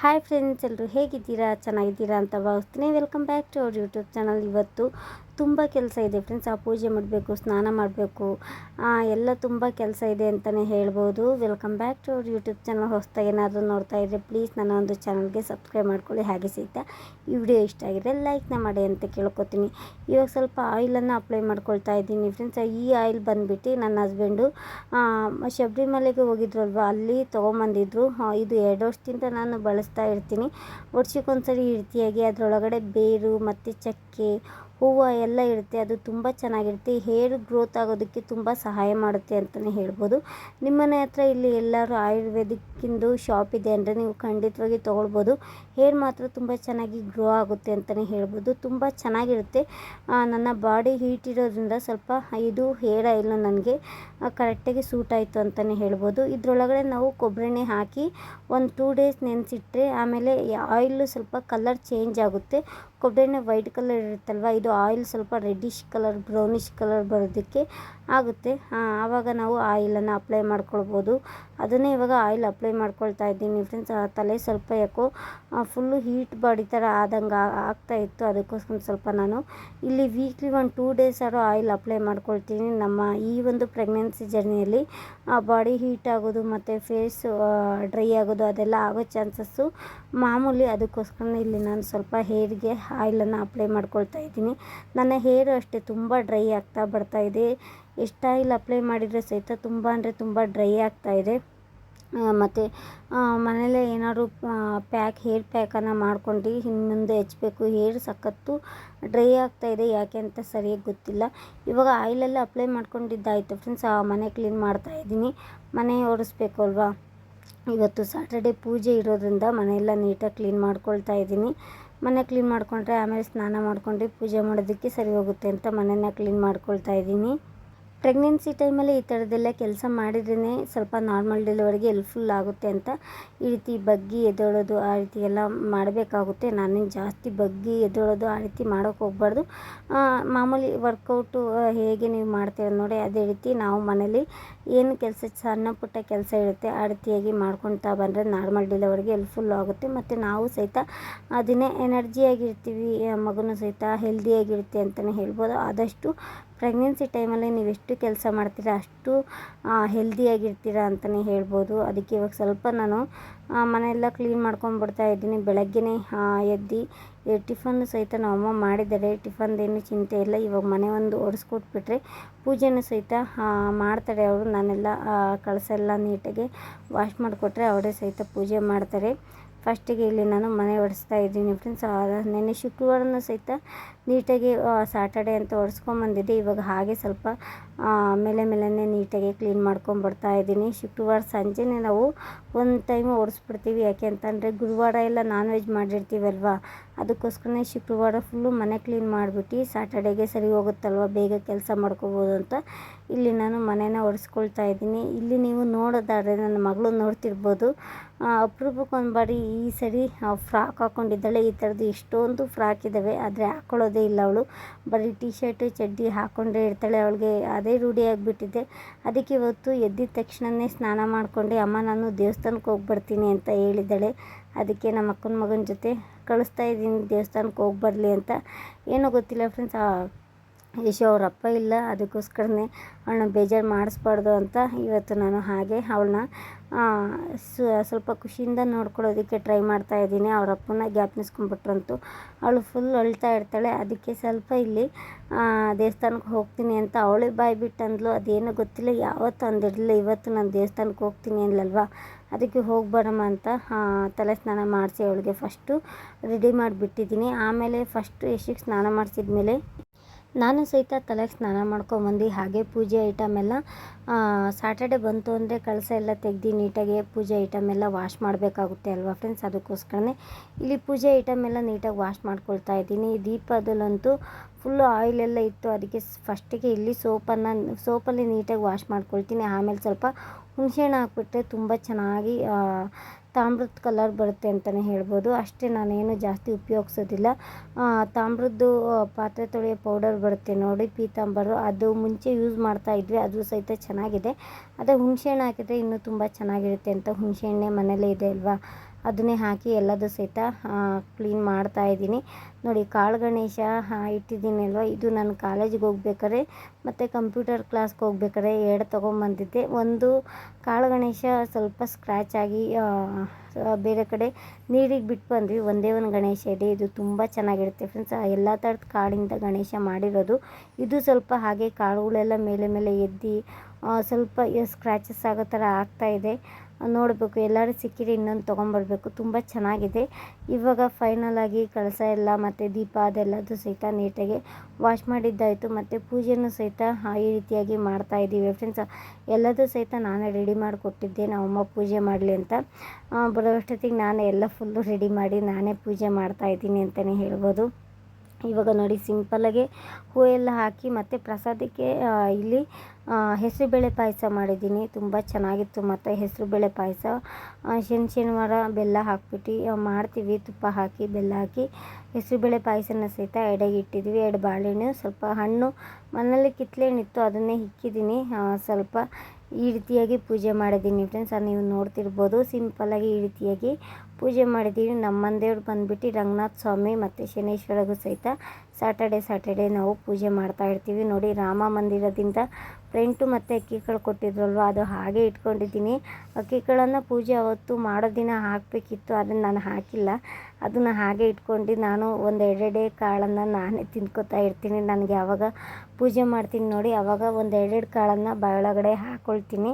Hi friends, ಎಲ್ಲರೂ ಹೇಗಿದ್ದೀರಾ? ಚೆನ್ನಾಗಿದ್ದೀರಾ ಅಂತ ಭಾವಿಸ್ತೀನಿ. Welcome back to our YouTube channel. ಇವತ್ತು ತುಂಬ ಕೆಲಸ ಇದೆ ಫ್ರೆಂಡ್ಸ್. ಪೂಜೆ ಮಾಡಬೇಕು, ಸ್ನಾನ ಮಾಡಬೇಕು, ಎಲ್ಲ ತುಂಬ ಕೆಲಸ ಇದೆ ಅಂತಲೇ ಹೇಳ್ಬೋದು. Welcome back to our YouTube channel. ಹೊಸದಾಗಿ ಏನಾದರೂ ನೋಡ್ತಾ ಇದ್ದರೆ ಪ್ಲೀಸ್ ನನ್ನ ಒಂದು ಚಾನಲ್ಗೆ ಸಬ್ಸ್ಕ್ರೈಬ್ ಮಾಡ್ಕೊಳ್ಳಿ. ಹಾಗೆ ಸಹಿತ ಈ ವಿಡಿಯೋ ಇಷ್ಟ ಆಗಿದ್ರೆ ಲೈಕ್ನ ಮಾಡಿ ಅಂತ ಕೇಳ್ಕೊತೀನಿ. ಇವಾಗ ಸ್ವಲ್ಪ ಆಯಿಲನ್ನು ಅಪ್ಲೈ ಮಾಡ್ಕೊಳ್ತಾ ಇದ್ದೀನಿ ಫ್ರೆಂಡ್ಸ್. ಈ ಆಯಿಲ್ ಬಂದುಬಿಟ್ಟು ನನ್ನ ಹಸ್ಬೆಂಡು ಶಬರಿಮಲೆಗೆ ಹೋಗಿದ್ರಲ್ವ, ಅಲ್ಲಿ ತೊಗೊಂಬಂದಿದ್ರು. ಇದು 2 ವರ್ಷದಿಂದ ನಾನು ಬಳಸ್ತಾ ಇರ್ತೀನಿ. ವರ್ಷಕ್ಕೊಂದ್ಸರಿ ಈ ರೀತಿಯಾಗಿ ಅದರೊಳಗಡೆ ಬೇರು ಮತ್ತು ಚಕ್ಕೆ, ಹೂವು ಎಲ್ಲ ಇರುತ್ತೆ. ಅದು ತುಂಬ ಚೆನ್ನಾಗಿರುತ್ತೆ. ಹೇರ್ ಗ್ರೋತ್ ಆಗೋದಕ್ಕೆ ತುಂಬ ಸಹಾಯ ಮಾಡುತ್ತೆ ಅಂತಲೇ ಹೇಳ್ಬೋದು. ನಿಮ್ಮನೆ ಹತ್ರ ಇಲ್ಲಿ ಎಲ್ಲರೂ ಆಯುರ್ವೇದಿಕ್ಕಿಂದು ಶಾಪ್ ಇದೆ ಅಂದರೆ ನೀವು ಖಂಡಿತವಾಗಿ ತೊಗೊಳ್ಬೋದು. ಹೇರ್ ಮಾತ್ರ ತುಂಬ ಚೆನ್ನಾಗಿ ಗ್ರೋ ಆಗುತ್ತೆ ಅಂತಲೇ ಹೇಳ್ಬೋದು. ತುಂಬ ಚೆನ್ನಾಗಿರುತ್ತೆ. ನನ್ನ ಬಾಡಿ ಹೀಟ್ ಇರೋದ್ರಿಂದ ಸ್ವಲ್ಪ ಇದು ಹೇರ್ ಆಯಿಲ್ ನನಗೆ ಕರೆಕ್ಟಾಗಿ ಸೂಟ್ ಆಯಿತು ಅಂತಲೇ ಹೇಳ್ಬೋದು. ಇದರೊಳಗಡೆ ನಾವು ಕೊಬ್ಬರೆಣ್ಣೆ ಹಾಕಿ ಒಂದು 2 ಡೇಸ್ ನೆನೆಸಿಟ್ರೆ ಆಮೇಲೆ ಆಯಿಲ್ ಸ್ವಲ್ಪ ಕಲರ್ ಚೇಂಜ್ ಆಗುತ್ತೆ. ಕೊಬ್ಬರೆಣ್ಣೆ ವೈಟ್ ಕಲರ್ ಇರುತ್ತಲ್ವ, ಇದು ಆಯಿಲ್ ಸ್ವಲ್ಪ ರೆಡ್ಡಿಶ್ ಕಲರ್, ಬ್ರೌನಿಷ್ ಕಲರ್ ಬರೋದಕ್ಕೆ ಆಗುತ್ತೆ. ಆವಾಗ ನಾವು ಆಯಿಲನ್ನು ಅಪ್ಲೈ ಮಾಡ್ಕೊಳ್ಬೋದು. ಅದನ್ನೇ ಇವಾಗ ಆಯಿಲ್ ಅಪ್ಲೈ ಮಾಡ್ಕೊಳ್ತಾ ಇದ್ದೀನಿ ಫ್ರೆಂಡ್ಸ್. ತಲೆ ಸ್ವಲ್ಪ ಯಾಕೋ ಫುಲ್ಲು ಹೀಟ್ ಬಾಡಿ ಥರ ಆದಂಗೆ ಆಗ್ತಾಯಿತ್ತು. ಅದಕ್ಕೋಸ್ಕರ ಸ್ವಲ್ಪ ನಾನು ಇಲ್ಲಿ ವೀಕ್ಲಿ 2 ಡೇಸ್ ಆದರೂ ಆಯಿಲ್ ಅಪ್ಲೈ ಮಾಡ್ಕೊಳ್ತೀನಿ. ನಮ್ಮ ಈ ಒಂದು ಪ್ರೆಗ್ನೆನ್ಸಿ ಜರ್ನಿಯಲ್ಲಿ ಬಾಡಿ ಹೀಟ್ ಆಗೋದು ಮತ್ತು ಫೇಸ್ ಡ್ರೈ ಆಗೋದು ಅದೆಲ್ಲ ಆಗೋ ಚಾನ್ಸಸ್ಸು ಮಾಮೂಲಿ. ಅದಕ್ಕೋಸ್ಕರ ಇಲ್ಲಿ ನಾನು ಸ್ವಲ್ಪ ಹೇರ್ಗೆ ಆಯಿಲನ್ನು ಅಪ್ಲೈ ಮಾಡ್ಕೊಳ್ತಾ ಇದ್ದೀನಿ. ನನ್ನ ಹೇರು ಅಷ್ಟೇ ತುಂಬ ಡ್ರೈ ಆಗ್ತಾ ಬರ್ತಾ ಇದೆ. ಎಷ್ಟು ಆಯಿಲ್ ಅಪ್ಲೈ ಮಾಡಿದರೆ ಸಹಿತ ತುಂಬ ಅಂದರೆ ತುಂಬ ಡ್ರೈ ಆಗ್ತಾಯಿದೆ. ಮತ್ತು ಮನೇಲೇ ಏನಾದ್ರು ಹೇರ್ ಪ್ಯಾಕನ್ನು ಮಾಡ್ಕೊಂಡು ಹಿಂದೆ ಹಚ್ಬೇಕು. ಹೇರ್ ಸಖತ್ತು ಡ್ರೈ ಆಗ್ತಾಯಿದೆ, ಯಾಕೆ ಅಂತ ಸರಿಯಾಗಿ ಗೊತ್ತಿಲ್ಲ. ಇವಾಗ ಆಯಿಲೆಲ್ಲ ಅಪ್ಲೈ ಮಾಡ್ಕೊಂಡಿದ್ದಾಯಿತು ಫ್ರೆಂಡ್ಸ್. ಮನೆ ಕ್ಲೀನ್ ಮಾಡ್ತಾಯಿದ್ದೀನಿ. ಮನೆ ಒರೆಸ್ಬೇಕು ಅಲ್ವಾ. ಇವತ್ತು ಸಾಟರ್ಡೆ ಪೂಜೆ ಇರೋದ್ರಿಂದ ಮನೆಯೆಲ್ಲ ನೀಟಾಗಿ ಕ್ಲೀನ್ ಮಾಡ್ಕೊಳ್ತಾ ಇದ್ದೀನಿ. ಮನೆ ಕ್ಲೀನ್ ಮಾಡಿಕೊಂಡ್ರೆ ಆಮೇಲೆ ಸ್ನಾನ ಮಾಡ್ಕೊಂಡು ಪೂಜೆ ಮಾಡೋದಕ್ಕೆ ಸರಿ ಹೋಗುತ್ತೆ ಅಂತ ಮನೆಯನ್ನು ಕ್ಲೀನ್ ಮಾಡ್ಕೊಳ್ತಾ ಇದ್ದೀನಿ. ಪ್ರೆಗ್ನೆನ್ಸಿ ಟೈಮಲ್ಲಿ ಈ ಥರದ್ದೆಲ್ಲ ಕೆಲಸ ಮಾಡಿದ್ರೇ ಸ್ವಲ್ಪ ನಾರ್ಮಲ್ ಡೆಲಿವರಿಗೆ ಹೆಲ್ಪ್ಫುಲ್ ಆಗುತ್ತೆ ಅಂತ ಈ ರೀತಿ ಬಗ್ಗಿ ಎದ್ದೇಳೋದು ಆ ರೀತಿ ಎಲ್ಲ ಮಾಡಬೇಕಾಗುತ್ತೆ. ನಾನೇನು ಜಾಸ್ತಿ ಬಗ್ಗಿ ಎದ್ದೇಳೋದು ಆ ರೀತಿ ಮಾಡೋಕ್ಕೆ ಹೋಗ್ಬಾರ್ದು. ಮಾಮೂಲಿ ವರ್ಕೌಟು ಹೇಗೆ ನೀವು ಮಾಡ್ತೀರ ನೋಡಿ, ಅದೇ ರೀತಿ ನಾವು ಮನೇಲಿ ಏನು ಕೆಲಸ, ಸಣ್ಣ ಪುಟ್ಟ ಕೆಲಸ ಇರುತ್ತೆ ಆ ರೀತಿಯಾಗಿ ಮಾಡ್ಕೊಳ್ತಾ ಬಂದರೆ ನಾರ್ಮಲ್ ಡೆಲಿವರಿಗೆ ಹೆಲ್ಪ್ಫುಲ್ ಆಗುತ್ತೆ. ಮತ್ತು ನಾವು ಸಹಿತ ಅದನ್ನೇ ಎನರ್ಜಿಯಾಗಿರ್ತೀವಿ, ಮಗುನೂ ಸಹಿತ ಹೆಲ್ದಿಯಾಗಿರುತ್ತೆ ಅಂತಲೇ ಹೇಳ್ಬೋದು. ಆದಷ್ಟು ಪ್ರೆಗ್ನೆನ್ಸಿ ಟೈಮಲ್ಲಿ ನೀವು ಎಷ್ಟು ಕೆಲಸ ಮಾಡ್ತೀರಾ ಅಷ್ಟು ಹೆಲ್ದಿಯಾಗಿರ್ತೀರ ಅಂತಲೇ ಹೇಳ್ಬೋದು. ಅದಕ್ಕೆ ಇವಾಗ ಸ್ವಲ್ಪ ನಾನು ಮನೆಯೆಲ್ಲ ಕ್ಲೀನ್ ಮಾಡ್ಕೊಂಡ್ಬಿಡ್ತಾ ಇದ್ದೀನಿ. ಬೆಳಗ್ಗೆನೇ ಎದ್ದು ಟಿಫನ್ ಸಹಿತ ನಮ್ಮಮ್ಮ ಮಾಡಿದ್ದಾರೆ. ಟಿಫನ್ದೇನು ಚಿಂತೆ ಇಲ್ಲ. ಇವಾಗ ಮನೆ ಒಂದು ಒರೆಸ್ಕೊಟ್ಬಿಟ್ರೆ ಪೂಜೆನೂ ಸಹಿತ ಮಾಡ್ತಾರೆ ಅವರು. ನಾನೆಲ್ಲ ಕಳಸ ಎಲ್ಲ ನೀಟಾಗಿ ವಾಶ್ ಮಾಡಿಕೊಟ್ರೆ ಅವರೇ ಸಹಿತ ಪೂಜೆ ಮಾಡ್ತಾರೆ. ಫಸ್ಟಿಗೆ ಇಲ್ಲಿ ನಾನು ಮನೆ ಒರೆಸ್ತಾ ಇದ್ದೀನಿ ಫ್ರೆಂಡ್ಸ್. ನೆನ್ನೆ ಶುಕ್ರವಾರನೂ ಸಹಿತ ನೀಟಾಗಿ ಸಾಟರ್ಡೆ ಅಂತ ಒರೆಸ್ಕೊಂಬಂದಿದ್ದೆ. ಇವಾಗ ಹಾಗೆ ಸ್ವಲ್ಪ ಮೇಲೇ ನೀಟಾಗಿ ಕ್ಲೀನ್ ಮಾಡ್ಕೊಂಬರ್ತಾ ಇದ್ದೀನಿ. ಶುಕ್ರವಾರ ಸಂಜೆನೇ ನಾವು ಒಂದು ಟೈಮು ಒರೆಸ್ಬಿಡ್ತೀವಿ. ಯಾಕೆ ಅಂತಂದರೆ ಗುರುವಾರ ಎಲ್ಲ ನಾನ್ ವೆಜ್ ಮಾಡಿರ್ತೀವಲ್ವ, ಅದಕ್ಕೋಸ್ಕರನೇ ಶುಕ್ರವಾರ ಫುಲ್ಲು ಮನೆ ಕ್ಲೀನ್ ಮಾಡಿಬಿಟ್ಟು ಸಾಟರ್ಡೆಗೆ ಸರಿ ಹೋಗುತ್ತಲ್ವ, ಬೇಗ ಕೆಲಸ ಮಾಡ್ಕೋಬೋದು ಅಂತ ಇಲ್ಲಿ ನಾನು ಮನೇನ ಒರೆಸ್ಕೊಳ್ತಾ ಇದ್ದೀನಿ. ಇಲ್ಲಿ ನೀವು ನೋಡೋದಾದರೆ ನನ್ನ ಮಗಳು ನೋಡ್ತಿರ್ಬೋದು, ಅಪರೂಪಕ್ಕೊಂದು ಬಾರಿ ಈ ಸರಿ ಫ್ರಾಕ್ ಹಾಕ್ಕೊಂಡಿದ್ದಾಳೆ. ಈ ಥರದ್ದು ಎಷ್ಟೊಂದು ಫ್ರಾಕ್ ಇದ್ದಾವೆ, ಆದರೆ ಹಾಕ್ಕೊಳ್ಳೋದೇ ಇಲ್ಲ ಅವಳು. ಬರೀ ಟಿ ಶರ್ಟು ಚಡ್ಡಿ ಹಾಕ್ಕೊಂಡೇ ಇರ್ತಾಳೆ. ಅವಳಿಗೆ ಅದೇ ರೂಢಿ ಆಗಿಬಿಟ್ಟಿದೆ. ಅದಕ್ಕೆ ಇವತ್ತು ಎದ್ದಿದ ತಕ್ಷಣವೇ ಸ್ನಾನ ಮಾಡಿಕೊಂಡೆ, ಅಮ್ಮ ನಾನು ದೇವಸ್ಥಾನಕ್ಕೆ ಹೋಗ್ಬರ್ತೀನಿ ಅಂತ ಹೇಳಿದ್ದಾಳೆ. ಅದಕ್ಕೆ ನಮ್ಮ ಅಕ್ಕನ ಮಗನ ಜೊತೆ ಕಳಿಸ್ತಾ ಇದ್ದೀನಿ ದೇವಸ್ಥಾನಕ್ಕೆ ಹೋಗಿ ಬರಲಿ ಅಂತ. ಏನೋ ಗೊತ್ತಿಲ್ಲ ಫ್ರೆಂಡ್ಸ್, ಯಶು ಅವ್ರ ಅಪ್ಪ ಇಲ್ಲ, ಅದಕ್ಕೋಸ್ಕರನೇ ಅವಳನ್ನ ಬೇಜಾರು ಮಾಡಿಸ್ಬಾರ್ದು ಅಂತ ಇವತ್ತು ನಾನು ಹಾಗೆ ಅವಳನ್ನ ಸ್ವಲ್ಪ ಖುಷಿಯಿಂದ ನೋಡ್ಕೊಳ್ಳೋದಕ್ಕೆ ಟ್ರೈ ಮಾಡ್ತಾ ಇದ್ದೀನಿ. ಅವ್ರ ಅಪ್ಪನ ಜ್ಞಾಪಿಸ್ಕೊಂಡ್ಬಿಟ್ರಂತೂ ಅವಳು ಫುಲ್ ಅಳ್ತಾ ಇರ್ತಾಳೆ. ಅದಕ್ಕೆ ಸ್ವಲ್ಪ ಇಲ್ಲಿ ದೇವಸ್ಥಾನಕ್ಕೆ ಹೋಗ್ತೀನಿ ಅಂತ ಅವಳೇ ಬಾಯಿ ಬಿಟ್ಟು ಅಂದ್ಲು. ಅದೇನೋ ಗೊತ್ತಿಲ್ಲ, ಯಾವತ್ತೂ ಅಂದಿರಲಿಲ್ಲ. ಇವತ್ತು ನಾನು ದೇವಸ್ಥಾನಕ್ಕೆ ಹೋಗ್ತೀನಿ ಅಲ್ಲಲ್ವ, ಅದಕ್ಕೆ ಹೋಗ್ಬರಮ್ಮ ಅಂತ ತಲೆ ಸ್ನಾನ ಮಾಡಿಸಿ ಅವಳಿಗೆ ಫಸ್ಟು ರೆಡಿ ಮಾಡಿಬಿಟ್ಟಿದ್ದೀನಿ. ಆಮೇಲೆ ಫಸ್ಟು ಯಶಿಗೆ ಸ್ನಾನ ಮಾಡಿಸಿದ್ಮೇಲೆ ನಾನು ಸಹಿತ ತಲೆಗೆ ಸ್ನಾನ ಮಾಡ್ಕೊಂಬಂದು ಹಾಗೆ ಪೂಜೆ ಐಟಮ್ ಎಲ್ಲ ಸಾಟರ್ಡೆ ಬಂತು ಅಂದರೆ ಕಳಸ ಎಲ್ಲ ತೆಗ್ದು ನೀಟಾಗಿ ಪೂಜೆ ಐಟಮ್ ಎಲ್ಲ ವಾಶ್ ಮಾಡಬೇಕಾಗುತ್ತೆ ಅಲ್ವಾ ಫ್ರೆಂಡ್ಸ್. ಅದಕ್ಕೋಸ್ಕರನೇ ಇಲ್ಲಿ ಪೂಜೆ ಐಟಮ್ ಎಲ್ಲ ನೀಟಾಗಿ ವಾಶ್ ಮಾಡ್ಕೊಳ್ತಾ ಇದ್ದೀನಿ. ದೀಪದಲ್ಲಂತೂ ಫುಲ್ಲು ಆಯಿಲೆಲ್ಲ ಇತ್ತು. ಅದಕ್ಕೆ ಫಸ್ಟಿಗೆ ಇಲ್ಲಿ ಸೋಪಲ್ಲಿ ನೀಟಾಗಿ ವಾಶ್ ಮಾಡ್ಕೊಳ್ತೀನಿ. ಆಮೇಲೆ ಸ್ವಲ್ಪ ಹುಣಸೆಹಣ್ಣು ಹಾಕ್ಬಿಟ್ರೆ ತುಂಬ ಚೆನ್ನಾಗಿ ತಾಮ್ರದ ಕಲರ್ ಬರುತ್ತೆ ಅಂತಲೇ ಹೇಳ್ಬೋದು. ಅಷ್ಟೇ, ನಾನೇನು ಜಾಸ್ತಿ ಉಪಯೋಗಿಸೋದಿಲ್ಲ. ತಾಮ್ರದ್ದು ಪಾತ್ರೆ ತೊಳೆಯೋ ಪೌಡರ್ ಬರುತ್ತೆ ನೋಡಿ, ಪೀತಾಂಬರು, ಅದು ಮುಂಚೆ ಯೂಸ್ ಮಾಡ್ತಾಯಿದ್ವಿ, ಅದು ಸಹಿತ ಚೆನ್ನಾಗಿದೆ. ಅದೇ ಹುಣಸೆಹಣ್ಣು ಹಾಕಿದರೆ ಇನ್ನೂ ತುಂಬ ಚೆನ್ನಾಗಿರುತ್ತೆ ಅಂತ ಹುಣಸೆಹಣ್ಣೆ ಮನೇಲೇ ಇದೆ ಅಲ್ವಾ, ಅದನ್ನೇ ಹಾಕಿ ಎಲ್ಲದೂ ಸಹಿತ ಕ್ಲೀನ್ ಮಾಡ್ತಾಯಿದ್ದೀನಿ. ನೋಡಿ ಕಾಳು ಗಣೇಶ ಇಟ್ಟಿದ್ದೀನಿ ಅಲ್ವ, ಇದು ನಾನು ಕಾಲೇಜಿಗೆ ಹೋಗ್ಬೇಕಾದ್ರೆ ಮತ್ತು ಕಂಪ್ಯೂಟರ್ ಕ್ಲಾಸ್ಗೆ ಹೋಗ್ಬೇಕಾದ್ರೆ 2 ತೊಗೊಂಬಂದಿದ್ದೆ. ಒಂದು ಕಾಳು ಗಣೇಶ ಸ್ವಲ್ಪ ಸ್ಕ್ರ್ಯಾಚ್ ಆಗಿ ಬೇರೆ ಕಡೆ ನೀರಿಗೆ ಬಿಟ್ಟು ಬಂದ್ವಿ. ಒಂದೇ ಒಂದು ಗಣೇಶ ಇದೆ, ಇದು ತುಂಬ ಚೆನ್ನಾಗಿರುತ್ತೆ ಫ್ರೆಂಡ್ಸ್. ಎಲ್ಲ ಥರದ ಕಾಳಿಂದ ಗಣೇಶ ಮಾಡಿರೋದು. ಇದು ಸ್ವಲ್ಪ ಹಾಗೆ ಕಾಳುಗಳೆಲ್ಲ ಮೇಲೆ ಮೇಲೆ ಎದ್ದು ಸ್ವಲ್ಪ ಸ್ಕ್ರ್ಯಾಚಸ್ ಆಗೋ ಥರ ಆಗ್ತಾಯಿದೆ. ನೋಡಬೇಕು, ಎಲ್ಲರೂ ಸಿಕ್ಕಿದ್ರೆ ಇನ್ನೊಂದು ತೊಗೊಂಬರ್ಬೇಕು. ತುಂಬ ಚೆನ್ನಾಗಿದೆ. ಇವಾಗ ಫೈನಲ್ ಆಗಿ ಕಳಸ ಎಲ್ಲ ಮತ್ತು ದೀಪ ಅದೆಲ್ಲದು ಸಹಿತ ನೀಟಾಗಿ ವಾಶ್ ಮಾಡಿದ್ದಾಯಿತು. ಮತ್ತು ಪೂಜೆನೂ ಸಹಿತ ಈ ರೀತಿಯಾಗಿ ಮಾಡ್ತಾಯಿದ್ದೀವಿ ಫ್ರೆಂಡ್ಸ್. ಎಲ್ಲದೂ ಸಹಿತ ನಾನೇ ರೆಡಿ ಮಾಡಿಕೊಟ್ಟಿದ್ದೆ ನಮ್ಮಮ್ಮ ಪೂಜೆ ಮಾಡಲಿ ಅಂತ. ಬರೋಷ್ಟೊತ್ತಿಗೆ ನಾನೇ ಎಲ್ಲ ಫುಲ್ಲು ರೆಡಿ ಮಾಡಿ ನಾನೇ ಪೂಜೆ ಮಾಡ್ತಾಯಿದ್ದೀನಿ ಅಂತಲೇ ಹೇಳ್ಬೋದು. ಇವಾಗ ನೋಡಿ ಸಿಂಪಲ್ಲಾಗಿ ಹೂವೆಲ್ಲ ಹಾಕಿ ಮತ್ತು ಪ್ರಸಾದಕ್ಕೆ ಇಲ್ಲಿ ಹೆಸರುಬೇಳೆ ಪಾಯಸ ಮಾಡಿದ್ದೀನಿ. ತುಂಬ ಚೆನ್ನಾಗಿತ್ತು. ಮತ್ತು ಹೆಸರುಬೇಳೆ ಪಾಯಸ ಶನಿವಾರ ಬೆಲ್ಲ ಹಾಕ್ಬಿಟ್ಟು ಮಾಡ್ತೀವಿ. ತುಪ್ಪ ಹಾಕಿ ಬೆಲ್ಲ ಹಾಕಿ ಹೆಸರುಬೇಳೆ ಪಾಯಸನ ಸಹಿತ ಎಡೆಗೆ ಇಟ್ಟಿದ್ದೀವಿ. 2 ಬಾಳೆಹಣ್ಣು, ಸ್ವಲ್ಪ ಹಣ್ಣು ಮನೇಲಿ ಕಿತ್ಳೆಹಣ್ಣಿತ್ತು ಅದನ್ನೇ ಇಕ್ಕಿದ್ದೀನಿ. ಸ್ವಲ್ಪ ಈ ರೀತಿಯಾಗಿ ಪೂಜೆ ಮಾಡಿದ್ದೀನಿ ಫ್ರೆಂಡ್ಸ್. ನೀವು ನೋಡ್ತಿರ್ಬೋದು ಸಿಂಪಲ್ಲಾಗಿ ಈ ರೀತಿಯಾಗಿ ಪೂಜೆ ಮಾಡಿದ್ದೀವಿ. ನಮ್ಮ ಮನೆದೇವ್ರು ಬಂದುಬಿಟ್ಟು ರಂಗನಾಥ ಸ್ವಾಮಿ ಮತ್ತು ಶನೇಶ್ವರಗೂ ಸಹಿತ ಸ್ಯಾಟರ್ಡೇ ನಾವು ಪೂಜೆ ಮಾಡ್ತಾ ಇರ್ತೀವಿ. ನೋಡಿ ರಾಮ ಮಂದಿರದಿಂದ ಫ್ರೆಂಟು ಮತ್ತು ಅಕ್ಕಿಕಾಳು ಕೊಟ್ಟಿದ್ರಲ್ವ, ಅದು ಹಾಗೆ ಇಟ್ಕೊಂಡಿದ್ದೀನಿ. ಅಕ್ಕಿಕಾಳನ್ನು ಪೂಜೆ ಅವತ್ತು ಮಾಡೋ ದಿನ ಹಾಕಬೇಕಿತ್ತು, ಅದನ್ನು ನಾನು ಹಾಕಿಲ್ಲ. ಅದನ್ನು ಹಾಗೆ ಇಟ್ಕೊಂಡು ನಾನು ಒಂದು 2 ಕಾಳನ್ನು ನಾನೇ ತಿನ್ಕೋತಾ ಇರ್ತೀನಿ. ನನಗೆ ಯಾವಾಗ ಪೂಜೆ ಮಾಡ್ತೀನಿ ನೋಡಿ ಆವಾಗ ಒಂದು 2 ಕಾಳನ್ನು ಬಾಯೊಳಗಡೆ ಹಾಕ್ಕೊಳ್ತೀನಿ.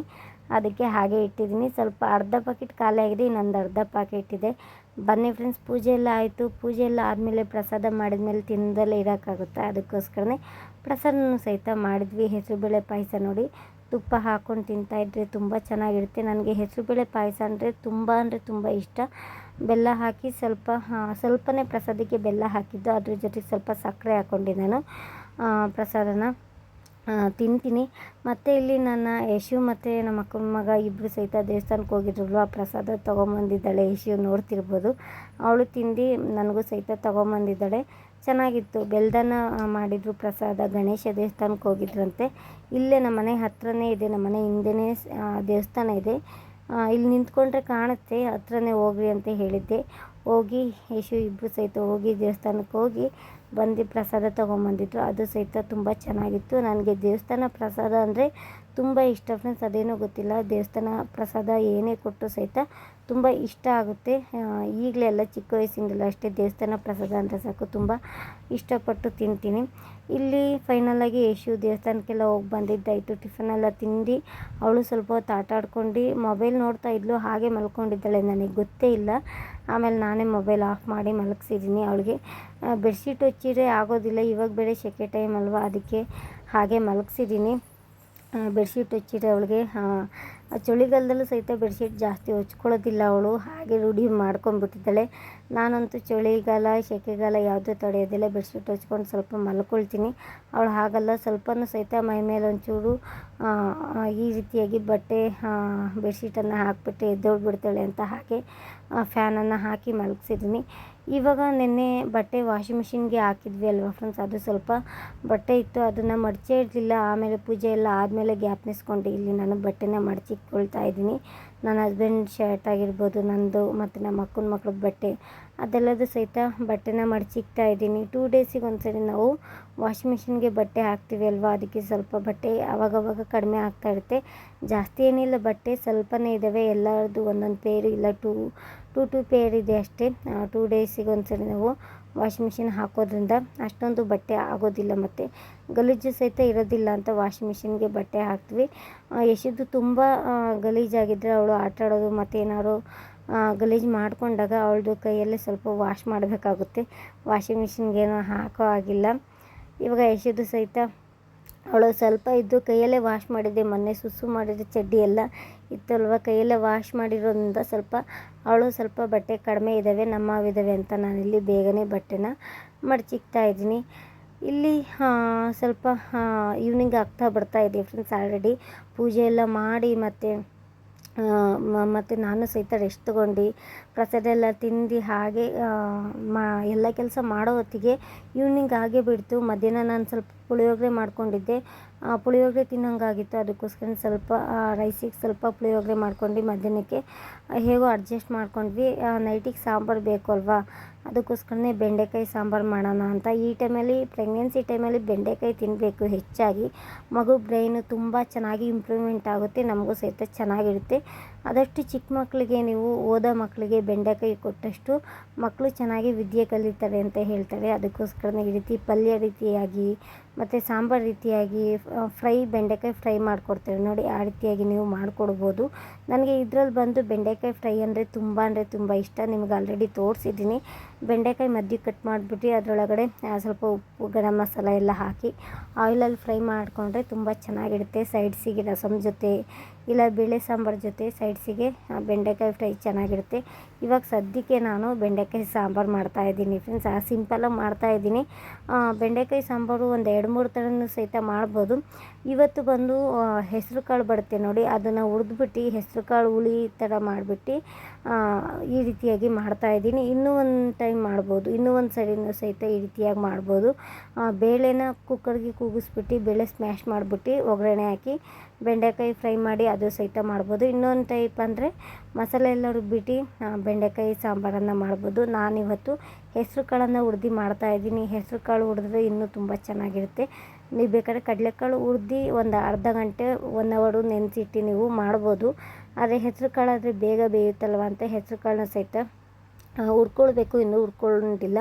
ಅದಕ್ಕೆ ಹಾಗೆ ಇಟ್ಟಿದ್ದೀನಿ. ಸ್ವಲ್ಪ ಅರ್ಧ ಪಾಕೆಟ್ ಖಾಲಿ ಆಗಿದೆ, ಇನ್ನೊಂದು ಅರ್ಧ ಪಾಕೆಟ್ ಇದೆ. ಬನ್ನಿ ಫ್ರೆಂಡ್ಸ್, ಪೂಜೆ ಎಲ್ಲ ಆಯಿತು. ಪೂಜೆ ಎಲ್ಲ ಆದಮೇಲೆ ಪ್ರಸಾದ ಮಾಡಿದ್ಮೇಲೆ ತಿನ್ನದಲ್ಲೇ ಇರೋಕ್ಕಾಗುತ್ತೆ, ಅದಕ್ಕೋಸ್ಕರನೇ ಪ್ರಸಾದನೂ ಸಹಿತ ಮಾಡಿದ್ವಿ. ಹೆಸರುಬೇಳೆ ಪಾಯಸ ನೋಡಿ ತುಪ್ಪ ಹಾಕ್ಕೊಂಡು ತಿಂತಾಯಿದ್ರೆ ತುಂಬ ಚೆನ್ನಾಗಿರುತ್ತೆ. ನನಗೆ ಹೆಸರುಬೇಳೆ ಪಾಯಸ ಅಂದರೆ ತುಂಬ ಇಷ್ಟ. ಬೆಲ್ಲ ಹಾಕಿ ಸ್ವಲ್ಪನೇ ಪ್ರಸಾದಕ್ಕೆ ಬೆಲ್ಲ ಹಾಕಿದ್ದು, ಅದ್ರ ಜೊತೆಗೆ ಸ್ವಲ್ಪ ಸಕ್ಕರೆ ಹಾಕ್ಕೊಂಡು ನಾನು ಪ್ರಸಾದನ ತಿಂತೀನಿ. ಮತ್ತು ಇಲ್ಲಿ ನನ್ನ ಯಶು ಮತ್ತು ನಮ್ಮ ಅಕ್ಕನ ಮಗ ಇಬ್ಬರು ಸಹಿತ ದೇವಸ್ಥಾನಕ್ಕೆ ಹೋಗಿದ್ರಲ್ವ, ಆ ಪ್ರಸಾದ ತೊಗೊಂಬಂದಿದ್ದಾಳೆ. ಯಶು ನೋಡ್ತಿರ್ಬೋದು, ಅವಳು ತಿಂದು ನನಗೂ ಸಹಿತ ತೊಗೊಂಬಂದಿದ್ದಾಳೆ. ಚೆನ್ನಾಗಿತ್ತು. ಬೆಲ್ದನ ಮಾಡಿದರು ಪ್ರಸಾದ. ಗಣೇಶ ದೇವಸ್ಥಾನಕ್ಕೆ ಹೋಗಿದ್ರಂತೆ. ಇಲ್ಲೇ ನಮ್ಮ ಮನೆ ಹತ್ರನೇ ಇದೆ, ನಮ್ಮ ಮನೆ ಹಿಂದೆಯೇ ದೇವಸ್ಥಾನ ಇದೆ. ಇಲ್ಲಿ ನಿಂತ್ಕೊಂಡ್ರೆ ಕಾಣುತ್ತೆ, ಹತ್ರನೇ ಹೋಗ್ರಿ ಅಂತ ಹೇಳಿದ್ದೆ. ಹೋಗಿ ಯಶು ಇಬ್ಬರು ಸಹಿತ ಹೋಗಿ ದೇವಸ್ಥಾನಕ್ಕೆ ಹೋಗಿ ಬಂದು ಪ್ರಸಾದ ತೊಗೊಂಬಂದಿದ್ರು. ಅದು ಸಹಿತ ತುಂಬ ಚೆನ್ನಾಗಿತ್ತು. ನನಗೆ ದೇವಸ್ಥಾನ ಪ್ರಸಾದ ಅಂದರೆ ತುಂಬ ಇಷ್ಟ ಫ್ರೆಂಡ್ಸ್. ಅದೇನೋ ಗೊತ್ತಿಲ್ಲ, ದೇವಸ್ಥಾನ ಪ್ರಸಾದ ಏನೇ ಕೊಟ್ಟು ಸಹಿತ ತುಂಬ ಇಷ್ಟ ಆಗುತ್ತೆ. ಈಗಲೇ ಎಲ್ಲ ಚಿಕ್ಕ ವಯಸ್ಸಿಂದಲೂ ಅಷ್ಟೇ ದೇವಸ್ಥಾನ ಪ್ರಸಾದ ಅಂತ ಸಾಕು ತುಂಬ ಇಷ್ಟಪಟ್ಟು ತಿಂತೀನಿ. ಇಲ್ಲಿ ಫೈನಲಾಗಿ ಯಶು ದೇವಸ್ಥಾನಕ್ಕೆಲ್ಲ ಹೋಗಿ ಬಂದಿದ್ದಾಯಿತು. ಟಿಫನೆಲ್ಲ ತಿಂದು ಅವಳು ಸ್ವಲ್ಪ ಹೊತ್ತು ಆಟ ಆಡ್ಕೊಂಡು ಮೊಬೈಲ್ ನೋಡ್ತಾ ಇದ್ಲು. ಹಾಗೆ ಮಲ್ಕೊಂಡಿದ್ದಾಳೆ, ನನಗೆ ಗೊತ್ತೇ ಇಲ್ಲ. ಆಮೇಲೆ ನಾನೇ ಮೊಬೈಲ್ ಆಫ್ ಮಾಡಿ ಮಲಗಿಸಿದ್ದೀನಿ. ಅವಳಿಗೆ ಬೆಡ್ಶೀಟ್ ಹೊಚ್ಚಿದ್ರೆ ಆಗೋದಿಲ್ಲ, ಇವಾಗ ಬೇರೆ ಸೆಕೆ ಟೈಮ್ ಅಲ್ವಾ, ಅದಕ್ಕೆ ಹಾಗೆ ಮಲಗಿಸಿದ್ದೀನಿ. ಬೆಡ್ಶೀಟ್ ಹೊಚ್ಚಿದ್ರೆ ಅವಳಿಗೆ ಚಳಿಗಾಲದಲ್ಲೂ ಸಹಿತ ಬೆಡ್ಶೀಟ್ ಜಾಸ್ತಿ ಹೊಚ್ಕೊಳ್ಳೋದಿಲ್ಲ ಅವಳು, ಹಾಗೆ ರೂಢಿ ಮಾಡ್ಕೊಂಡ್ಬಿಟ್ಟಿದ್ದಾಳೆ. ನಾನಂತೂ ಚಳಿಗಾಲ ಸೆಕೆಗಾಲ ಯಾವುದೂ ತಡೆಯೋದಿಲ್ಲ, ಬೆಡ್ಶೀಟ್ ಹೊಚ್ಕೊಂಡು ಸ್ವಲ್ಪ ಮಲ್ಕೊಳ್ತೀನಿ. ಅವಳು ಹಾಗಲ್ಲ, ಸ್ವಲ್ಪನೂ ಸಹಿತ ಮೈ ಮೇಲೆ ಒಂಚೂರು ಈ ರೀತಿಯಾಗಿ ಬಟ್ಟೆ ಬೆಡ್ಶೀಟನ್ನು ಹಾಕಿಬಿಟ್ಟು ಎದ್ದೋಗ್ಬಿಡ್ತಾಳೆ ಅಂತ ಹಾಗೆ ಫ್ಯಾನನ್ನು ಹಾಕಿ ಮಲಗಿಸಿದ್ದೀನಿ. ಇವಾಗ ನಿನ್ನೆ ಬಟ್ಟೆ ವಾಷಿಂಗ್ ಮಿಷಿನ್ಗೆ ಹಾಕಿದ್ವಿ ಅಲ್ವಾ ಫ್ರೆಂಡ್ಸ್, ಅದು ಸ್ವಲ್ಪ ಬಟ್ಟೆ ಇತ್ತು, ಅದನ್ನು ಮಡಚೇ ಇರಲಿಲ್ಲ. ಆಮೇಲೆ ಪೂಜೆ ಎಲ್ಲ ಆದಮೇಲೆ ಗ್ಯಾಪ್ನಿಸ್ಕೊಂಡು ಇಲ್ಲಿ ನಾನು ಬಟ್ಟೆನ ಮಡಚಿಟ್ಕೊಳ್ತಾ ಇದ್ದೀನಿ. ನನ್ನ ಹಸ್ಬೆಂಡ್ ಶರ್ಟ್ ಆಗಿರ್ಬೋದು, ನಂದು ಮತ್ತು ನಮ್ಮ ಅಕ್ಕನ ಮಕ್ಳದ್ದು ಬಟ್ಟೆ ಅದೆಲ್ಲದು ಸಹಿತ ಬಟ್ಟೆನ ಮಡಚಿಕ್ತಾ ಇದ್ದೀನಿ. 2 ಡೇಸಿಗೆ ಒಂದ್ಸರಿ ನಾವು ವಾಷಿಂಗ್ ಮಿಷಿನ್ಗೆ ಬಟ್ಟೆ ಹಾಕ್ತೀವಿ ಅಲ್ವಾ, ಅದಕ್ಕೆ ಸ್ವಲ್ಪ ಬಟ್ಟೆ ಆವಾಗವಾಗ ಕಡಿಮೆ ಆಗ್ತಾ ಇರುತ್ತೆ. ಜಾಸ್ತಿ ಏನಿಲ್ಲ, ಬಟ್ಟೆ ಸ್ವಲ್ಪನೇ ಇದ್ದಾವೆ. ಎಲ್ಲರದ್ದು ಒಂದೊಂದು ಪೇರು ಇಲ್ಲ, ಟೂ ಪೇರ್ ಇದೆ ಅಷ್ಟೇ. 2 ಡೇಸಿಗೆ ಒಂದ್ಸರಿ ನಾವು ವಾಷಿಂಗ್ ಮಿಷಿನ್ ಹಾಕೋದ್ರಿಂದ ಅಷ್ಟೊಂದು ಬಟ್ಟೆ ಆಗೋದಿಲ್ಲ ಮತ್ತು ಗಲೀಜು ಸಹಿತ ಇರೋದಿಲ್ಲ ಅಂತ ವಾಷಿಂಗ್ ಮಿಷಿನ್ಗೆ ಬಟ್ಟೆ ಹಾಕ್ತೀವಿ. ಯಶುದು ತುಂಬ ಗಲೀಜಾಗಿದ್ದರೆ ಅವಳು ಆಟ ಆಡೋದು ಮತ್ತು ಏನಾದ್ರು ಗಲೀಜು ಮಾಡಿಕೊಂಡಾಗ ಅವಳದು ಕೈಯಲ್ಲೇ ಸ್ವಲ್ಪ ವಾಶ್ ಮಾಡಬೇಕಾಗುತ್ತೆ, ವಾಷಿಂಗ್ ಮಿಷಿನ್ಗೇನೋ ಹಾಕೋ ಆಗಿಲ್ಲ. ಇವಾಗ ಯಶುದು ಸಹಿತ ಅವಳು ಸ್ವಲ್ಪ ಇದ್ದು ಕೈಯಲ್ಲೇ ವಾಶ್ ಮಾಡಿದ್ದೆ. ಮೊನ್ನೆ ಸುಸು ಮಾಡಿದ ಚಡ್ಡಿ ಎಲ್ಲ ಇತ್ತಲ್ವ, ಕೈಯಲ್ಲೇ ವಾಶ್ ಮಾಡಿರೋದ್ರಿಂದ ಅವಳು ಸ್ವಲ್ಪ ಬಟ್ಟೆ ಕಡಿಮೆ ಇದ್ದಾವೆ, ನಮ್ಮವಿದ್ದಾವೆ ಅಂತ ನಾನಿಲ್ಲಿ ಬೇಗನೆ ಬಟ್ಟೆನ ಮಡಚಿಕ್ತಾ ಇದ್ದೀನಿ. ಇಲ್ಲಿ ಸ್ವಲ್ಪ ಈವ್ನಿಂಗ್ ಆಗ್ತಾ ಬರ್ತಾ ಇದೆ ಫ್ರೆಂಡ್ಸ್. ಆಲ್ರೆಡಿ ಪೂಜೆ ಎಲ್ಲ ಮಾಡಿ ಮತ್ತು ನಾನು ಸಹಿತ ರೆಸ್ಟ್ ತೊಗೊಂಡು ಪ್ರಸಾದ ಎಲ್ಲ ತಿಂದು ಹಾಗೆ ಎಲ್ಲ ಕೆಲಸ ಮಾಡೋ ಹೊತ್ತಿಗೆ ಈವ್ನಿಂಗ್ ಆಗೇ ಬಿಡ್ತು. ಮಧ್ಯಾಹ್ನ ನಾನು ಸ್ವಲ್ಪ ಪುಳಿಯೋಗರೆ ಮಾಡ್ಕೊಂಡಿದ್ದೆ. ಪುಳಿಯೋಗರೆ ತಿನ್ನೋಂಗಾಗಿತ್ತು, ಅದಕ್ಕೋಸ್ಕರ ಸ್ವಲ್ಪ ರೈಸಿಗೆ ಸ್ವಲ್ಪ ಪುಳಿಯೋಗರೆ ಮಾಡ್ಕೊಂಡು ಮಧ್ಯಾಹ್ನಕ್ಕೆ ಹೇಗೋ ಅಡ್ಜಸ್ಟ್ ಮಾಡ್ಕೊಂಡ್ವಿ. ನೈಟಿಗೆ ಸಾಂಬಾರು ಬೇಕು ಅಲ್ವಾ, ಅದಕ್ಕೋಸ್ಕರನೇ ಬೆಂಡೆಕಾಯಿ ಸಾಂಬಾರು ಮಾಡೋಣ ಅಂತ. ಈ ಟೈಮಲ್ಲಿ ಪ್ರೆಗ್ನೆನ್ಸಿ ಟೈಮಲ್ಲಿ ಬೆಂಡೆಕಾಯಿ ತಿನ್ನಬೇಕು ಹೆಚ್ಚಾಗಿ. ಮಗು ಬ್ರೈನು ತುಂಬ ಚೆನ್ನಾಗಿ ಇಂಪ್ರೂವ್ಮೆಂಟ್ ಆಗುತ್ತೆ, ನಮಗೂ ಸಹಿತ ಚೆನ್ನಾಗಿರುತ್ತೆ. ಆದಷ್ಟು ಚಿಕ್ಕ ಮಕ್ಕಳಿಗೆ, ನೀವು ಓದೋ ಮಕ್ಕಳಿಗೆ ಬೆಂಡೆಕಾಯಿ ಕೊಟ್ಟಷ್ಟು ಮಕ್ಕಳು ಚೆನ್ನಾಗಿ ವಿದ್ಯೆ ಕಲಿತಾರೆ ಅಂತ ಹೇಳ್ತಾರೆ. ಅದಕ್ಕೋಸ್ಕರ ಈ ರೀತಿ ಪಲ್ಯ ರೀತಿಯಾಗಿ ಮತ್ತು ಸಾಂಬಾರು ರೀತಿಯಾಗಿ ಬೆಂಡೆಕಾಯಿ ಫ್ರೈ ಮಾಡಿಕೊಡ್ತೇವೆ ನೋಡಿ. ಆ ರೀತಿಯಾಗಿ ನೀವು ಮಾಡಿಕೊಡ್ಬೋದು. ನನಗೆ ಇದರಲ್ಲಿ ಬಂದು ಬೆಂಡೆಕಾಯಿ ಫ್ರೈ ಅಂದರೆ ತುಂಬ ಇಷ್ಟ. ನಿಮ್ಗೆ ಆಲ್ರೆಡಿ ತೋರಿಸಿದ್ದೀನಿ. ಬೆಂಡೆಕಾಯಿ ಮಧ್ಯೆ ಕಟ್ ಮಾಡಿಬಿಟ್ಟು ಅದರೊಳಗಡೆ ಸ್ವಲ್ಪ ಉಪ್ಪು, ಗರಂ ಮಸಾಲ ಎಲ್ಲ ಹಾಕಿ ಆಯಿಲಲ್ಲಿ ಫ್ರೈ ಮಾಡಿಕೊಂಡ್ರೆ ತುಂಬ ಚೆನ್ನಾಗಿರುತ್ತೆ. ಸೈಡ್ಸಿಗೆ ರಸಮ್ ಜೊತೆ ಇಲ್ಲ ಬೇಳೆ ಸಾಂಬಾರು ಜೊತೆ ಸೈಡ್ಸಿಗೆ ಬೆಂಡೆಕಾಯಿ ಫ್ರೈ ಚೆನ್ನಾಗಿರುತ್ತೆ. ಇವಾಗ ಸದ್ಯಕ್ಕೆ ನಾನು ಬೆಂಡೆಕಾಯಿ ಸಾಂಬಾರು ಮಾಡ್ತಾಯಿದ್ದೀನಿ ಫ್ರೆಂಡ್ಸ್. ಸಿಂಪಲಾಗಿ ಮಾಡ್ತಾಯಿದ್ದೀನಿ. ಬೆಂಡೆಕಾಯಿ ಸಾಂಬಾರು ಒಂದು 2-3 ಥರನೂ ಸಹಿತ ಮಾಡ್ಬೋದು. ಇವತ್ತು ಬಂದು ಹೆಸರು ಕಾಳು ಬರುತ್ತೆ ನೋಡಿ, ಅದನ್ನು ಹುರಿದ್ಬಿಟ್ಟು ಹೆಸರು ಕಾಳು ಹುಳಿ ಥರ ಮಾಡಿಬಿಟ್ಟು ಈ ರೀತಿಯಾಗಿ ಮಾಡ್ತಾಯಿದ್ದೀನಿ. ಇನ್ನೂ ಒಂದು ಟೈಮ್ ಮಾಡ್ಬೋದು, ಇನ್ನೂ ಒಂದು ಸರಿನೂ ಸಹಿತ ಈ ರೀತಿಯಾಗಿ ಮಾಡ್ಬೋದು. ಬೇಳೆನ ಕುಕ್ಕರ್ಗೆ ಕೂಗಿಸ್ಬಿಟ್ಟು ಬೇಳೆ ಸ್ಮ್ಯಾಶ್ ಮಾಡಿಬಿಟ್ಟು ಒಗ್ಗರಣೆ ಹಾಕಿ ಬೆಂಡೆಕಾಯಿ ಫ್ರೈ ಮಾಡಿ ಅದು ಸಹಿತ ಮಾಡ್ಬೋದು. ಇನ್ನೊಂದು ಟೈಪ್ ಅಂದರೆ ಮಸಾಲೆ ಎಲ್ಲ ರುಬ್ಬಿಟ್ಟು ಬೆಂಡೆಕಾಯಿ ಸಾಂಬಾರನ್ನು ಮಾಡ್ಬೋದು. ನಾನಿವತ್ತು ಹೆಸರು ಕಾಳನ್ನು ಹುರಿದು ಮಾಡ್ತಾಯಿದ್ದೀನಿ. ಹೆಸರು ಕಾಳು ಹುರಿದ್ರೆ ಇನ್ನೂ ತುಂಬ ಚೆನ್ನಾಗಿರುತ್ತೆ. ನೀವು ಬೇಕಾದ್ರೆ ಕಡಲೆಕಾಳು ಹುರಿದು ಒಂದು ಅರ್ಧ ಗಂಟೆ 1 ಅವರ್ ನೆನೆಸಿಟ್ಟು ನೀವು ಮಾಡ್ಬೋದು. ಆದರೆ ಹೆಸರು ಕಾಳಾದರೆ ಬೇಗ ಬೇಯುತ್ತಲ್ವ ಅಂತ ಹೆಸರು ಕಾಳನ್ನ ಸಹಿತ ಹುರ್ಕೊಳ್ಬೇಕು. ಇನ್ನೂ ಹುರ್ಕೊಂಡಿಲ್ಲ.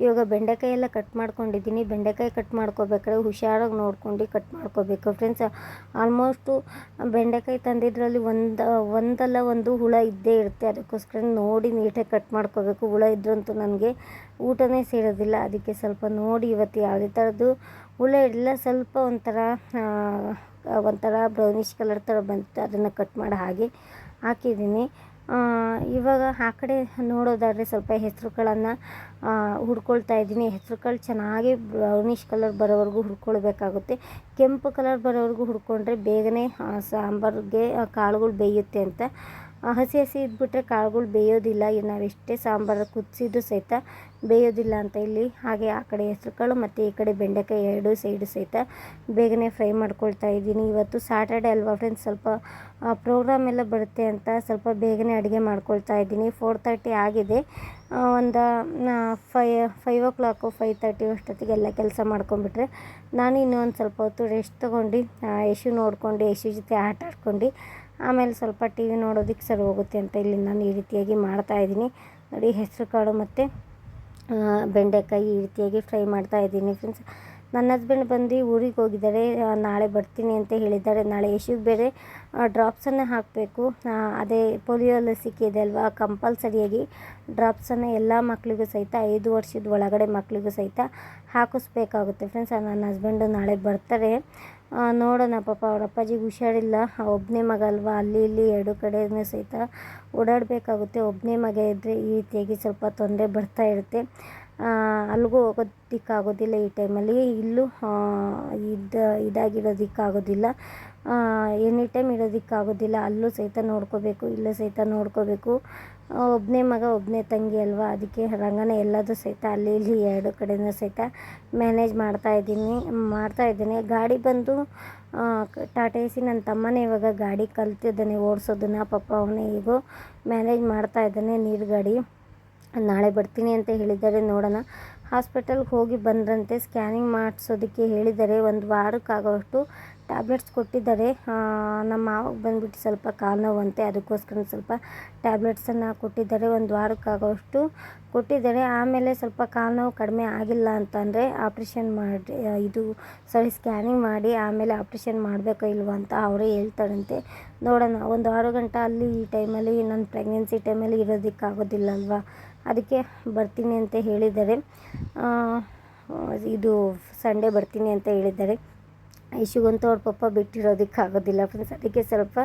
ಇವಾಗ ಬೆಂಡೆಕಾಯಿ ಎಲ್ಲ ಕಟ್ ಮಾಡ್ಕೊಂಡಿದ್ದೀನಿ. ಬೆಂಡೆಕಾಯಿ ಕಟ್ ಮಾಡ್ಕೋಬೇಕಾದ್ರೆ ಹುಷಾರಾಗಿ ನೋಡ್ಕೊಂಡು ಕಟ್ ಮಾಡ್ಕೋಬೇಕು ಫ್ರೆಂಡ್ಸ್. ಆಲ್ಮೋಸ್ಟು ಬೆಂಡೆಕಾಯಿ ತಂದಿದ್ರಲ್ಲಿ ಒಂದಲ್ಲ ಒಂದು ಹುಳ ಇದ್ದೇ ಇರುತ್ತೆ. ಅದಕ್ಕೋಸ್ಕರ ನೋಡಿ ನೀಟಾಗಿ ಕಟ್ ಮಾಡ್ಕೋಬೇಕು. ಹುಳ ಇದ್ರಂತೂ ನನಗೆ ಊಟನೇ ಸೇರೋದಿಲ್ಲ. ಅದಕ್ಕೆ ಸ್ವಲ್ಪ ನೋಡಿ ಇವತ್ತು ಯಾವುದೇ ಥರದ್ದು ಹುಳ ಇಲ್ಲ. ಸ್ವಲ್ಪ ಒಂಥರ ಬ್ರೌನಿಷ್ ಕಲರ್ ಥರ ಬಂತು, ಅದನ್ನು ಕಟ್ ಮಾಡಿ ಹಾಗೆ ಹಾಕಿದ್ದೀನಿ. ಇವಾಗ ಆ ಕಡೆ ನೋಡೋದಾದರೆ ಸ್ವಲ್ಪ ಹೆಸರು ಕಾಳನ್ನು ಹುರ್ಕೊಳ್ತಾ ಇದ್ದೀನಿ. ಹೆಸರು ಕಾಳು ಚೆನ್ನಾಗಿ ಬ್ರೌನಿಷ್ ಕಲರ್ ಬರೋವರೆಗೂ ಹುರ್ಕೊಳ್ಬೇಕಾಗುತ್ತೆ. ಕೆಂಪು ಕಲರ್ ಬರೋವರೆಗೂ ಹುರ್ಕೊಂಡ್ರೆ ಬೇಗನೆ ಸಾಂಬಾರಿಗೆ ಕಾಳುಗಳು ಬೇಯುತ್ತೆ ಅಂತ. ಹಸಿ ಇದ್ಬಿಟ್ರೆ ಕಾಳುಗಳು ಬೇಯೋದಿಲ್ಲ. ನಾವು ಎಷ್ಟೇ ಸಾಂಬಾರು ಕುದಿಸಿದ್ದು ಸಹಿತ ಬೇಯೋದಿಲ್ಲ ಅಂತ ಇಲ್ಲಿ. ಹಾಗೆ ಆ ಕಡೆ ಹೆಸರು ಕಾಳು ಮತ್ತು ಈ ಕಡೆ ಬೆಂಡೆಕಾಯಿ 2 ಸೈಡು ಸಹಿತ ಬೇಗನೆ ಫ್ರೈ ಮಾಡ್ಕೊಳ್ತಾ ಇದ್ದೀನಿ. ಇವತ್ತು ಸಾಟರ್ಡೆ ಅಲ್ವಾ ಫ್ರೆಂಡ್ಸ್, ಸ್ವಲ್ಪ ಪ್ರೋಗ್ರಾಮ್ ಎಲ್ಲ ಬರುತ್ತೆ ಅಂತ ಸ್ವಲ್ಪ ಬೇಗನೆ ಅಡುಗೆ ಮಾಡ್ಕೊಳ್ತಾ ಇದ್ದೀನಿ. 4:30 ಆಗಿದೆ. ಒಂದು 5 o'clock 5:30 ಅಷ್ಟೊತ್ತಿಗೆ ಎಲ್ಲ ಕೆಲಸ ಮಾಡ್ಕೊಂಬಿಟ್ರೆ ನಾನು ಇನ್ನೊಂದು ಸ್ವಲ್ಪ ಹೊತ್ತು ರೆಸ್ಟ್ ತೊಗೊಂಡು ಯಶು ನೋಡ್ಕೊಂಡು ಯಶು ಜೊತೆ ಆಟ ಆಡ್ಕೊಂಡು ಆಮೇಲೆ ಸ್ವಲ್ಪ ಟಿ ವಿ ನೋಡೋದಕ್ಕೆ ಸರಿ ಹೋಗುತ್ತೆ ಅಂತ ಇಲ್ಲಿ ನಾನು ಈ ರೀತಿಯಾಗಿ ಮಾಡ್ತಾಯಿದ್ದೀನಿ ನೋಡಿ. ಹೆಸರು ಕಾಳು ಮತ್ತು ಬೆಂಡೆಕಾಯಿ ಈ ರೀತಿಯಾಗಿ ಫ್ರೈ ಮಾಡ್ತಾಯಿದ್ದೀನಿ ಫ್ರೆಂಡ್ಸ್. ನನ್ನ ಹಸ್ಬೆಂಡ್ ಬಂದು ಊರಿಗೆ ಹೋಗಿದ್ದಾರೆ, ನಾಳೆ ಬರ್ತೀನಿ ಅಂತ ಹೇಳಿದ್ದಾರೆ. ನಾಳೆ ಯಶುಗೆ ಬೇರೆ ಡ್ರಾಪ್ಸನ್ನು ಹಾಕಬೇಕು. ಅದೇ ಪೋಲಿಯೋ ಲಸಿಕೆ ಇದೆ ಅಲ್ವಾ, ಕಂಪಲ್ಸರಿಯಾಗಿ ಡ್ರಾಪ್ಸನ್ನು ಎಲ್ಲ ಮಕ್ಕಳಿಗೂ ಸಹಿತ 5 ವರ್ಷದ ಒಳಗಡೆ ಮಕ್ಕಳಿಗೂ ಸಹಿತ ಹಾಕಿಸ್ಬೇಕಾಗುತ್ತೆ ಫ್ರೆಂಡ್ಸ್. ನನ್ನ ಹಸ್ಬೆಂಡು ನಾಳೆ ಬರ್ತಾರೆ. ನೋಡೋಣ, ಪಾಪ ಅವ್ರ ಅಪ್ಪಾಜಿಗೆ ಹುಷಾರಿಲ್ಲ. ಒಬ್ಬನೇ ಮಗ ಅಲ್ವಾ, ಅಲ್ಲಿ ಇಲ್ಲಿ 2 ಕಡೆಯೂ ಸಹಿತ ಓಡಾಡಬೇಕಾಗುತ್ತೆ. ಒಬ್ಬನೇ ಮಗ ಇದ್ದರೆ ಈ ರೀತಿಯಾಗಿ ಸ್ವಲ್ಪ ತೊಂದರೆ ಬರ್ತಾ ಇರುತ್ತೆ. ಅಲ್ಲಿಗೂ ಹೋಗೋದಕ್ಕಾಗೋದಿಲ್ಲ ಈ ಟೈಮಲ್ಲಿ. ಇಲ್ಲೂ ಇದಾಗಿರೋದಕ್ಕಾಗೋದಿಲ್ಲ, ಎನಿ ಟೈಮ್ ಇರೋದಕ್ಕಾಗೋದಿಲ್ಲ. ಅಲ್ಲೂ ಸಹಿತ ನೋಡ್ಕೋಬೇಕು, ಇಲ್ಲೂ ಸಹಿತ ನೋಡ್ಕೋಬೇಕು. ಒಬ್ಬನೇ ಮಗ ಒಬ್ಬನೇ ತಂಗಿ ಅಲ್ವಾ, ಅದಕ್ಕೆ ರಂಗನ ಎಲ್ಲದೂ ಸಹಿತ ಅಲ್ಲಿ ಇಲ್ಲಿ 2 ಕಡೆಯೂ ಸಹಿತ ಮ್ಯಾನೇಜ್ ಮಾಡ್ತಾಯಿದ್ದೀನಿ. ಗಾಡಿ ಬಂದು ಟಾಟಾ ಎಸಿ. ನನ್ನ ತಮ್ಮನೇ ಇವಾಗ ಗಾಡಿ ಕಲ್ತಿದ್ದಾನೆ ಓಡಿಸೋದನ್ನು. ಪಾಪ ಅವನೇ ಈಗೋ ಮ್ಯಾನೇಜ್ ಮಾಡ್ತಾಯಿದ್ದಾನೆ ನೀರು ಗಾಡಿ. ನಾಳೆ ಬರ್ತೀನಿ ಅಂತ ಹೇಳಿದ್ದಾರೆ, ನೋಡೋಣ. ಹಾಸ್ಪಿಟಲ್ಗೆ ಹೋಗಿ ಬಂದ್ರಂತೆ, ಸ್ಕ್ಯಾನಿಂಗ್ ಮಾಡಿಸೋದಕ್ಕೆ ಹೇಳಿದ್ದಾರೆ. 1 ವಾರಕ್ಕಾಗೋಷ್ಟು ಟ್ಯಾಬ್ಲೆಟ್ಸ್ ಕೊಟ್ಟಿದ್ದಾರೆ. ನಮ್ಮ ಮಾವಾಗ ಬಂದುಬಿಟ್ಟು ಸ್ವಲ್ಪ ಕಾಲು ನೋವಂತೆ, ಅದಕ್ಕೋಸ್ಕರ ಸ್ವಲ್ಪ ಟ್ಯಾಬ್ಲೆಟ್ಸನ್ನು ಕೊಟ್ಟಿದ್ದಾರೆ. 1 ವಾರಕ್ಕಾಗೋಷ್ಟು ಕೊಟ್ಟಿದ್ದಾರೆ. ಆಮೇಲೆ ಸ್ವಲ್ಪ ಕಾಲು ನೋವು ಕಡಿಮೆ ಆಗಿಲ್ಲ ಅಂತಂದರೆ ಆಪ್ರೇಷನ್ ಸ್ಕ್ಯಾನಿಂಗ್ ಮಾಡಿ ಆಮೇಲೆ ಆಪ್ರೇಷನ್ ಮಾಡಬೇಕೋ ಇಲ್ವೋ ಅಂತ ಅವರೇ ಹೇಳ್ತಾರಂತೆ. ನೋಡೋಣ. 1 ವಾರ ಗಂಟ ಅಲ್ಲಿ ಈ ಟೈಮಲ್ಲಿ ನನ್ನ ಪ್ರೆಗ್ನೆನ್ಸಿ ಟೈಮಲ್ಲಿ ಇರೋದಕ್ಕಾಗೋದಿಲ್ಲ ಅಲ್ವಾ, ಅದಕ್ಕೆ ಬರ್ತೀನಿ ಅಂತ ಹೇಳಿದ್ದಾರೆ. ಇದು ಸಂಡೇ ಬರ್ತೀನಿ ಅಂತ ಹೇಳಿದ್ದಾರೆ. ಯಶುಗಂತೂ ಅವ್ರ ಪಪ್ಪ ಬಿಟ್ಟಿರೋದಕ್ಕಾಗೋದಿಲ್ಲ ಫ್ರೆಂಡ್ಸ್. ಅದಕ್ಕೆ ಸ್ವಲ್ಪ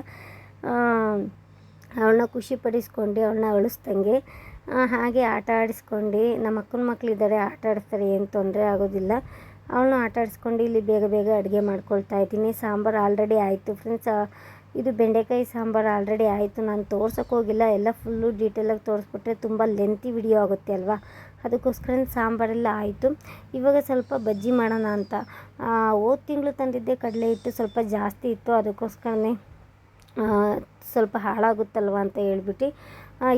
ಅವಳನ್ನ ಖುಷಿಪಡಿಸ್ಕೊಂಡು ಅವಳನ್ನ ಅಳಿಸ್ದಂಗೆ ಹಾಗೆ ಆಟ ಆಡಿಸ್ಕೊಂಡು, ನಮ್ಮ ಅಕ್ಕನ ಮಕ್ಕಳಿದ್ದಾರೆ, ಆಟ ಆಡಿಸ್ತಾರೆ, ಏನು ತೊಂದರೆ ಆಗೋದಿಲ್ಲ. ಅವಳನ್ನ ಆಟ ಆಡಿಸ್ಕೊಂಡು ಇಲ್ಲಿ ಬೇಗ ಅಡುಗೆ ಮಾಡ್ಕೊಳ್ತಾ ಇದ್ದೀನಿ. ಸಾಂಬಾರು ಆಲ್ರೆಡಿ ಆಯಿತು ಫ್ರೆಂಡ್ಸ್. ಇದು ಬೆಂಡೆಕಾಯಿ ಸಾಂಬಾರು ಆಲ್ರೆಡಿ ಆಯಿತು. ನಾನು ತೋರ್ಸೋಕ್ಕೆ ಹೋಗಿಲ್ಲ, ಎಲ್ಲ ಫುಲ್ಲು ಡೀಟೇಲಾಗಿ ತೋರಿಸ್ಬಿಟ್ರೆ ತುಂಬ ಲೆಂತಿ ವಿಡಿಯೋ ಆಗುತ್ತೆ ಅಲ್ವಾ, ಅದಕ್ಕೋಸ್ಕರ ಸಾಂಬಾರೆಲ್ಲ ಆಯಿತು. ಇವಾಗ ಸ್ವಲ್ಪ ಬಜ್ಜಿ ಮಾಡೋಣ ಅಂತ. ಹೋದ ತಿಂಗಳು ತಂದಿದ್ದೆ ಕಡಲೆ ಹಿಟ್ಟು ಸ್ವಲ್ಪ ಜಾಸ್ತಿ ಇತ್ತು, ಅದಕ್ಕೋಸ್ಕರನೇ ಸ್ವಲ್ಪ ಹಾಳಾಗುತ್ತಲ್ವ ಅಂತ ಹೇಳ್ಬಿಟ್ಟು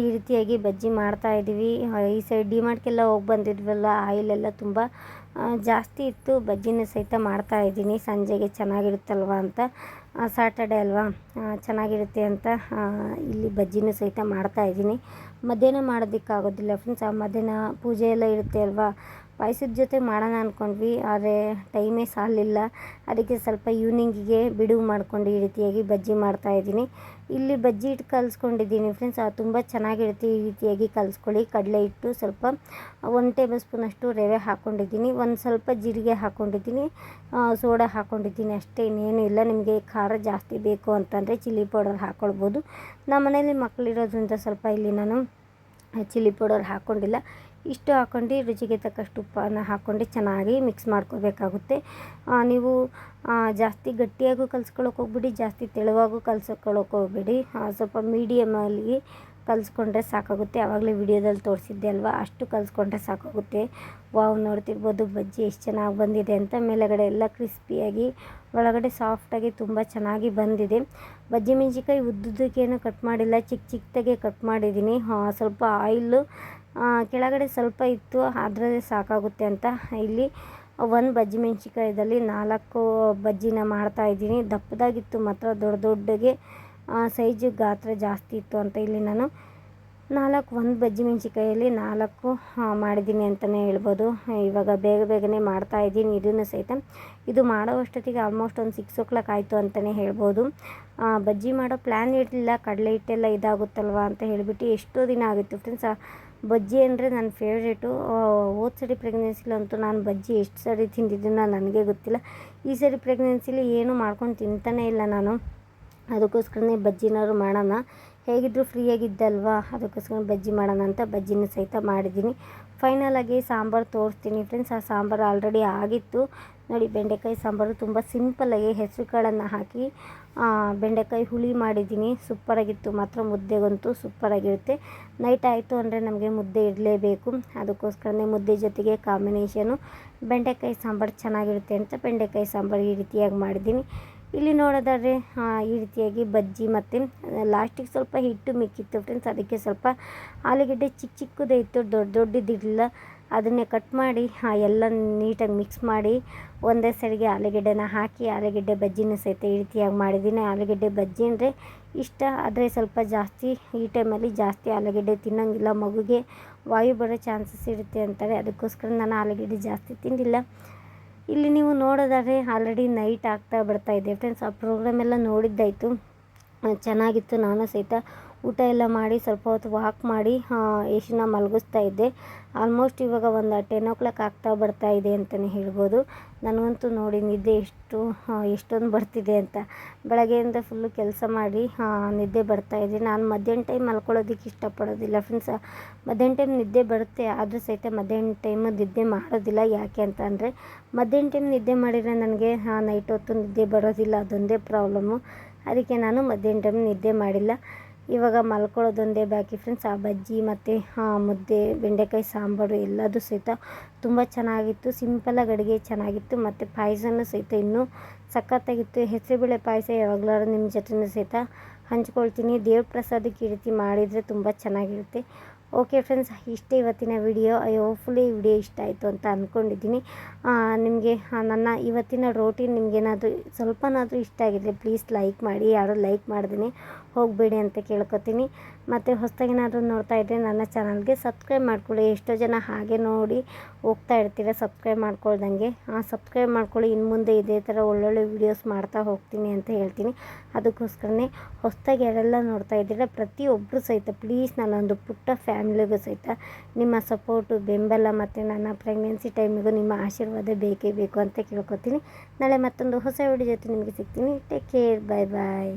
ಈ ರೀತಿಯಾಗಿ ಬಜ್ಜಿ ಮಾಡ್ತಾಯಿದ್ದೀವಿ. ಈ ಸೈಡ್ ಡಿಮಾರ್ಟ್ಗೆಲ್ಲ ಹೋಗಿ ಬಂದಿದ್ವಲ್ಲ, ಆಯಿಲೆಲ್ಲ ತುಂಬ ಜಾಸ್ತಿ ಇತ್ತು. ಬಜ್ಜಿನ ಸಹಿತ ಮಾಡ್ತಾಯಿದ್ದೀನಿ, ಸಂಜೆಗೆ ಚೆನ್ನಾಗಿರುತ್ತಲ್ವ ಅಂತ. ಸಾಟರ್ಡೆ ಅಲ್ವಾ, ಚೆನ್ನಾಗಿರುತ್ತೆ ಅಂತ ಇಲ್ಲಿ ಬಜ್ಜಿನೂ ಸಹಿತ ಮಾಡ್ತಾಯಿದ್ದೀನಿ. ಮಧ್ಯಾಹ್ನ ಮಾಡೋದಕ್ಕಾಗೋದಿಲ್ಲ ಫ್ರೆಂಡ್ಸ್, ಮಧ್ಯಾಹ್ನ ಪೂಜೆ ಎಲ್ಲ ಇರುತ್ತೆ ಅಲ್ವಾ, ಪಾಯಸದ ಜೊತೆ ಮಾಡೋಣ ಅಂದ್ಕೊಂಡ್ವಿ, ಆದರೆ ಟೈಮೇ ಸಾಲಿಲ್ಲ. ಅದಕ್ಕೆ ಸ್ವಲ್ಪ ಈವ್ನಿಂಗಿಗೆ ಬಿಡುವು ಮಾಡ್ಕೊಂಡು ಈ ರೀತಿಯಾಗಿ ಬಜ್ಜಿ ಮಾಡ್ತಾಯಿದ್ದೀನಿ. ಇಲ್ಲಿ ಬಜ್ಜಿ ಹಿಟ್ಟು ಕಲಿಸ್ಕೊಂಡಿದ್ದೀನಿ ಫ್ರೆಂಡ್ಸ್, ತುಂಬ ಚೆನ್ನಾಗಿರುತ್ತೆ. ಈ ರೀತಿಯಾಗಿ ಕಲಿಸ್ಕೊಳ್ಳಿ. ಕಡಲೆ ಹಿಟ್ಟು ಸ್ವಲ್ಪ 1 ಟೇಬಲ್ ಸ್ಪೂನಷ್ಟು ರವೆ ಹಾಕ್ಕೊಂಡಿದ್ದೀನಿ, ಒಂದು ಸ್ವಲ್ಪ ಜೀರಿಗೆ ಹಾಕ್ಕೊಂಡಿದ್ದೀನಿ, ಸೋಡಾ ಹಾಕ್ಕೊಂಡಿದ್ದೀನಿ ಅಷ್ಟೇ, ಇನ್ನೇನು ಇಲ್ಲ. ನಿಮಗೆ ಖಾರ ಜಾಸ್ತಿ ಬೇಕು ಅಂತಂದರೆ ಚಿಲ್ಲಿ ಪೌಡರ್ ಹಾಕ್ಕೊಳ್ಬೋದು. ನಮ್ಮ ಮನೇಲಿ ಮಕ್ಕಳಿರೋದ್ರಿಂದ ಸ್ವಲ್ಪ ಇಲ್ಲಿ ನಾನು ಚಿಲ್ಲಿ ಪೌಡರ್ ಹಾಕ್ಕೊಂಡಿಲ್ಲ. ಇಷ್ಟು ಹಾಕ್ಕೊಂಡು ರುಚಿಗೆ ತಕ್ಕಷ್ಟು ಉಪ್ಪನ್ನು ಹಾಕ್ಕೊಂಡು ಚೆನ್ನಾಗಿ ಮಿಕ್ಸ್ ಮಾಡ್ಕೋಬೇಕಾಗುತ್ತೆ. ನೀವು ಜಾಸ್ತಿ ಗಟ್ಟಿಯಾಗೂ ಕಲಿಸ್ಕೊಳ್ಳೋಕೆ ಹೋಗ್ಬಿಡಿ, ಜಾಸ್ತಿ ತೆಳುವಾಗೂ ಕಲಿಸ್ಕೊಳ್ಳೋಕೆ ಹೋಗ್ಬೇಡಿ. ಸ್ವಲ್ಪ ಮೀಡಿಯಮಲ್ಲಿ ಕಲಿಸ್ಕೊಂಡ್ರೆ ಸಾಕಾಗುತ್ತೆ. ಆವಾಗಲೇ ವಿಡಿಯೋದಲ್ಲಿ ತೋರಿಸಿದ್ದೆ ಅಲ್ವಾ, ಅಷ್ಟು ಕಲಿಸ್ಕೊಂಡ್ರೆ ಸಾಕಾಗುತ್ತೆ. ವಾವ್, ನೋಡ್ತಿರ್ಬೋದು ಬಜ್ಜಿ ಎಷ್ಟು ಚೆನ್ನಾಗಿ ಬಂದಿದೆ ಅಂತ. ಮೇಲುಗಡೆ ಎಲ್ಲ ಕ್ರಿಸ್ಪಿಯಾಗಿ, ಒಳಗಡೆ ಸಾಫ್ಟಾಗಿ ತುಂಬ ಚೆನ್ನಾಗಿ ಬಂದಿದೆ. ಬಜ್ಜಿ ಮೆಣಸಿನ್ಕಾಯಿ ಉದ್ದುದಕ್ಕೇನು ಕಟ್ ಮಾಡಿಲ್ಲ, ಚಿಕ್ಕ ಚಿಕ್ಕದಾಗೆ ಕಟ್ ಮಾಡಿದ್ದೀನಿ. ಸ್ವಲ್ಪ ಆಯಿಲು ಕೆಳಗಡೆ ಸ್ವಲ್ಪ ಇತ್ತು, ಅದರಲ್ಲೇ ಸಾಕಾಗುತ್ತೆ ಅಂತ ಇಲ್ಲಿ 1 ಬಜ್ಜಿ ಮೆಣಸಿನ್ಕಾಯಿದಲ್ಲಿ 4 ಬಜ್ಜಿನ ಮಾಡ್ತಾಯಿದ್ದೀನಿ. ದಪ್ಪದಾಗಿತ್ತು ಮಾತ್ರ, ದೊಡ್ಡ ದೊಡ್ಡಗೆ ಸೈಜು ಗಾತ್ರ ಜಾಸ್ತಿ ಇತ್ತು ಅಂತ ಇಲ್ಲಿ ನಾನು 1 ಬಜ್ಜಿ ಮೆಣಸಿನ್ಕಾಯಲ್ಲಿ 4 ಮಾಡಿದ್ದೀನಿ ಅಂತಲೇ ಹೇಳ್ಬೋದು. ಇವಾಗ ಬೇಗನೆ ಮಾಡ್ತಾಯಿದ್ದೀನಿ ಇದನ್ನು ಸಹಿತ. ಇದು ಮಾಡೋ ಅಷ್ಟೊತ್ತಿಗೆ ಆಲ್ಮೋಸ್ಟ್ ಒಂದು 6 o'clock ಆಯಿತು ಅಂತಲೇ ಹೇಳ್ಬೋದು. ಬಜ್ಜಿ ಮಾಡೋ ಪ್ಲ್ಯಾನ್ ಇರಲಿಲ್ಲ, ಕಡಲೆ ಹಿಟ್ಟೆಲ್ಲ ಇದಾಗುತ್ತಲ್ವ ಅಂತ ಹೇಳಿಬಿಟ್ಟು ಎಷ್ಟೋ ದಿನ ಆಗಿತ್ತು ಫ್ರೆಂಡ್ಸ್. ಬಜ್ಜಿ ಅಂದರೆ ನನ್ನ ಫೇವ್ರೇಟು. ಹೋದ ಸರಿ ಪ್ರೆಗ್ನೆನ್ಸಿಲಂತೂ ನಾನು ಬಜ್ಜಿ ಎಷ್ಟು ಸರಿ ತಿಂದಿದ್ದನ್ನು ನನಗೆ ಗೊತ್ತಿಲ್ಲ. ಈ ಸರಿ ಪ್ರೆಗ್ನೆನ್ಸಿಲಿ ಏನೂ ಮಾಡ್ಕೊಂಡು ತಿಂತಾನೇ ಇಲ್ಲ ನಾನು, ಅದಕ್ಕೋಸ್ಕರನೇ ಬಜ್ಜಿನಾದ್ರು ಮಾಡೋಣ, ಹೇಗಿದ್ದರೂ ಫ್ರೀಯಾಗಿದ್ದಲ್ವಾ, ಅದಕ್ಕೋಸ್ಕರ ಬಜ್ಜಿ ಮಾಡೋಣ ಅಂತ ಬಜ್ಜಿನ ಸಹಿತ ಮಾಡಿದ್ದೀನಿ. ಫೈನಲಾಗಿ ಸಾಂಬಾರು ತೋರಿಸ್ತೀನಿ ಫ್ರೆಂಡ್ಸ್. ಆ ಸಾಂಬಾರು ಆಲ್ರೆಡಿ ಆಗಿತ್ತು ನೋಡಿ. ಬೆಂಡೆಕಾಯಿ ಸಾಂಬಾರು ತುಂಬ ಸಿಂಪಲ್ಲಾಗಿ ಹೆಸರು ಕಾಳನ್ನು ಹಾಕಿ ಬೆಂಡೆಕಾಯಿ ಹುಳಿ ಮಾಡಿದ್ದೀನಿ. ಸೂಪರಾಗಿತ್ತು ಮಾತ್ರ, ಮುದ್ದೆಗಂತೂ ಸೂಪರಾಗಿರುತ್ತೆ. ನೈಟ್ ಆಯಿತು ಅಂದರೆ ನಮಗೆ ಮುದ್ದೆ ಇರಲೇಬೇಕು, ಅದಕ್ಕೋಸ್ಕರನೇ ಮುದ್ದೆ ಜೊತೆಗೆ ಕಾಂಬಿನೇಷನು ಬೆಂಡೆಕಾಯಿ ಸಾಂಬಾರು ಚೆನ್ನಾಗಿರುತ್ತೆ ಅಂತ ಬೆಂಡೆಕಾಯಿ ಸಾಂಬಾರು ಈ ರೀತಿಯಾಗಿ ಮಾಡಿದ್ದೀನಿ. ಇಲ್ಲಿ ನೋಡೋದಾದರೆ ಈ ರೀತಿಯಾಗಿ ಬಜ್ಜಿ ಮತ್ತು ಲಾಸ್ಟಿಗೆ ಸ್ವಲ್ಪ ಹಿಟ್ಟು ಮಿಕ್ಕಿತ್ತು ಫ್ರೆಂಡ್ಸ್, ಅದಕ್ಕೆ ಸ್ವಲ್ಪ ಆಲೂಗಡ್ಡೆ ಚಿಕ್ಕದೇ ಇತ್ತು, ದೊಡ್ಡದಿರಲಿಲ್ಲ. ಅದನ್ನೇ ಕಟ್ ಮಾಡಿ ಎಲ್ಲ ನೀಟಾಗಿ ಮಿಕ್ಸ್ ಮಾಡಿ ಒಂದೇ ಸರಿಗೆ ಆಲೂಗಡ್ಡೆನ ಹಾಕಿ ಆಲೂಗಡ್ಡೆ ಬಜ್ಜಿನ ಸಹಿತ ಈ ರೀತಿಯಾಗಿ ಮಾಡಿದ್ದೀನಿ. ಆಲೂಗಡ್ಡೆ ಬಜ್ಜಿ ಅಂದರೆ ಇಷ್ಟ, ಆದರೆ ಸ್ವಲ್ಪ ಜಾಸ್ತಿ ಈ ಟೈಮಲ್ಲಿ ಜಾಸ್ತಿ ಆಲೂಗಡ್ಡೆ ತಿನ್ನೋಂಗಿಲ್ಲ, ಮಗುಗೆ ವಾಯು ಬರೋ ಚಾನ್ಸಸ್ ಇರುತ್ತೆ ಅಂತಾರೆ, ಅದಕ್ಕೋಸ್ಕರ ನಾನು ಆಲೂಗಡ್ಡೆ ಜಾಸ್ತಿ ತಿಂದಿಲ್ಲ. ಇಲ್ಲಿ ನೀವು ನೋಡೋದಾದರೆ ಆಲ್ರೆಡಿ ನೈಟ್ ಆಗ್ತಾ ಬರ್ತಾಯಿದೆ ಫ್ರೆಂಡ್ಸ್. ಆ ಪ್ರೋಗ್ರಾಮ್ ಎಲ್ಲ ನೋಡಿದ್ದಾಯಿತು, ಚೆನ್ನಾಗಿತ್ತು. ನಾನು ಸಹಿತ ಊಟ ಎಲ್ಲ ಮಾಡಿ ಸ್ವಲ್ಪ ಹೊತ್ತು ವಾಕ್ ಮಾಡಿ ಯಶನ ಮಲಗಿಸ್ತಾ ಇದ್ದೆ. ಆಲ್ಮೋಸ್ಟ್ ಇವಾಗ ಒಂದು 10 o'clock ಆಗ್ತಾ ಬರ್ತಾ ಇದೆ ಅಂತಲೇ ಹೇಳ್ಬೋದು. ನನಗಂತೂ ನೋಡಿ ನಿದ್ದೆ ಎಷ್ಟೊಂದು ಬರ್ತಿದೆ ಅಂತ. ಬೆಳಗ್ಗೆಯಿಂದ ಫುಲ್ಲು ಕೆಲಸ ಮಾಡಿ ನಿದ್ದೆ ಬರ್ತಾಯಿದೆ. ನಾನು ಮಧ್ಯಾಹ್ನ ಟೈಮ್ ಮಲ್ಕೊಳ್ಳೋದಕ್ಕೆ ಇಷ್ಟಪಡೋದಿಲ್ಲ ಫ್ರೆಂಡ್ಸ್. ಮಧ್ಯಾಹ್ನ ಟೈಮ್ ನಿದ್ದೆ ಬರುತ್ತೆ, ಆದರೂ ಸಹಿತ ಮಧ್ಯಾಹ್ನ ಟೈಮು ನಿದ್ದೆ ಮಾಡೋದಿಲ್ಲ. ಯಾಕೆ ಅಂತ ಅಂದರೆ ಮಧ್ಯಾಹ್ನ ಟೈಮ್ ನಿದ್ದೆ ಮಾಡಿದರೆ ನನಗೆ ನೈಟ್ ಹೊತ್ತು ನಿದ್ದೆ ಬರೋದಿಲ್ಲ, ಅದೊಂದೇ ಪ್ರಾಬ್ಲಮ್ಮು. ಅದಕ್ಕೆ ನಾನು ಮಧ್ಯಾಹ್ನ ಟೈಮ್ ನಿದ್ದೆ ಮಾಡಿಲ್ಲ. ಇವಾಗ ಮಲ್ಕೊಳ್ಳೋದೊಂದೇ ಬಾಕಿ ಫ್ರೆಂಡ್ಸ್. ಆ ಬಜ್ಜಿ ಮತ್ತು ಮುದ್ದೆ, ಬೆಂಡೆಕಾಯಿ ಸಾಂಬಾರು ಎಲ್ಲದೂ ಸಹಿತ ತುಂಬ ಚೆನ್ನಾಗಿತ್ತು. ಸಿಂಪಲಾಗಿ ಅಡುಗೆ ಚೆನ್ನಾಗಿತ್ತು, ಮತ್ತು ಪಾಯಸನೂ ಸಹಿತ ಇನ್ನೂ ಸಖತ್ತಾಗಿತ್ತು. ಹೆಸರುಬೇಳೆ ಪಾಯಸ ಯಾವಾಗಲಾದ್ರೂ ನಿಮ್ಮ ಜೊತೆನೂ ಸಹಿತ ಹಂಚ್ಕೊಳ್ತೀನಿ. ದೇವ್ರ ಪ್ರಸಾದಕ್ಕೆ ಈ ರೀತಿ ಮಾಡಿದರೆ ತುಂಬ ಚೆನ್ನಾಗಿರುತ್ತೆ. ಓಕೆ ಫ್ರೆಂಡ್ಸ್, ಇಷ್ಟೇ ಇವತ್ತಿನ ವಿಡಿಯೋ. ಹೋಪ್ಫುಲಿ ಈ ವಿಡಿಯೋ ಇಷ್ಟ ಆಯಿತು ಅಂತ ಅಂದ್ಕೊಂಡಿದ್ದೀನಿ. ನಿಮಗೆ ನನ್ನ ಇವತ್ತಿನ ರೋಟೀನ್ ನಿಮಗೇನಾದರೂ ಸ್ವಲ್ಪನಾದರೂ ಇಷ್ಟ ಆಗಿದ್ರೆ ಪ್ಲೀಸ್ ಲೈಕ್ ಮಾಡಿ. ಯಾರೂ ಲೈಕ್ ಮಾಡ್ದೇ ಹೋಗಬೇಡಿ ಅಂತ ಕೇಳ್ಕೊತೀನಿ. ಮತ್ತು ಹೊಸದಾಗೇನಾದರೂ ನೋಡ್ತಾ ಇದ್ದರೆ ನನ್ನ ಚಾನಲ್ಗೆ ಸಬ್ಸ್ಕ್ರೈಬ್ ಮಾಡ್ಕೊಳ್ಳಿ. ಎಷ್ಟೋ ಜನ ಹಾಗೆ ನೋಡಿ ಹೋಗ್ತಾ ಇರ್ತೀರ ಸಬ್ಸ್ಕ್ರೈಬ್ ಮಾಡ್ಕೊಳ್ದಂಗೆ. ಸಬ್ಸ್ಕ್ರೈಬ್ ಮಾಡ್ಕೊಳ್ಳಿ. ಇನ್ನು ಮುಂದೆ ಇದೇ ಥರ ಒಳ್ಳೊಳ್ಳೆ ವೀಡಿಯೋಸ್ ಮಾಡ್ತಾ ಹೋಗ್ತೀನಿ ಅಂತ ಹೇಳ್ತೀನಿ. ಅದಕ್ಕೋಸ್ಕರನೇ ಹೊಸದಾಗಿ ಯಾರೆಲ್ಲ ನೋಡ್ತಾ ಇದ್ದೀರ ಪ್ರತಿಯೊಬ್ಬರು ಸಹಿತ ಪ್ಲೀಸ್ ನನ್ನೊಂದು ಪುಟ್ಟ ಫ್ಯಾಮಿಲಿಗೂ ಸಹಿತ ನಿಮ್ಮ ಸಪೋರ್ಟು, ಬೆಂಬಲ ಮತ್ತು ನನ್ನ ಪ್ರೆಗ್ನೆನ್ಸಿ ಟೈಮಿಗೂ ನಿಮ್ಮ ಆಶೀರ್ವಾದ ಬೇಕೇ ಬೇಕು ಅಂತ ಕೇಳ್ಕೊತೀನಿ. ನಾಳೆ ಮತ್ತೊಂದು ಹೊಸ ವಿಡಿಯೋ ಜೊತೆ ನಿಮಗೆ ಸಿಗ್ತೀನಿ. ಟೇಕ್ ಕೇರ್, ಬಾಯ್ ಬಾಯ್.